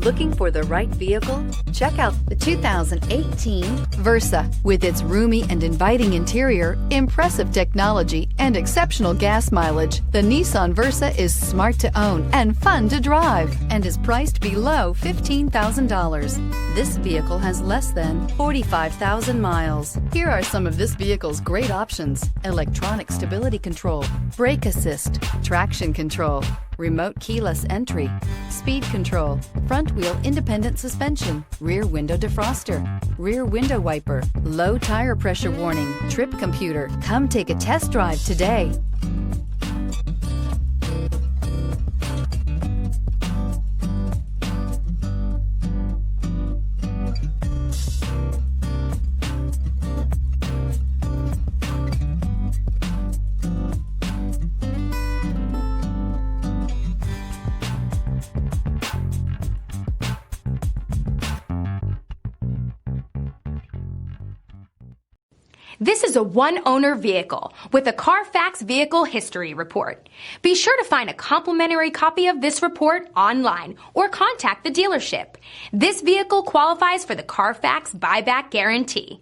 Looking for the right vehicle? Check out the 2018 Versa. With its roomy and inviting interior, impressive technology, and exceptional gas mileage, the Nissan Versa is smart to own and fun to drive and is priced below $15,000. This vehicle has less than 45,000 miles. Here are some of this vehicle's great options: electronic stability control, brake assist, traction control, remote keyless entry, speed control, front wheel independent suspension, rear window defroster, rear window wiper, low tire pressure warning, trip computer. Come take a test drive today. This is a one-owner vehicle with a Carfax Vehicle History Report. Be sure to find a complimentary copy of this report online or contact the dealership. This vehicle qualifies for the Carfax Buyback Guarantee.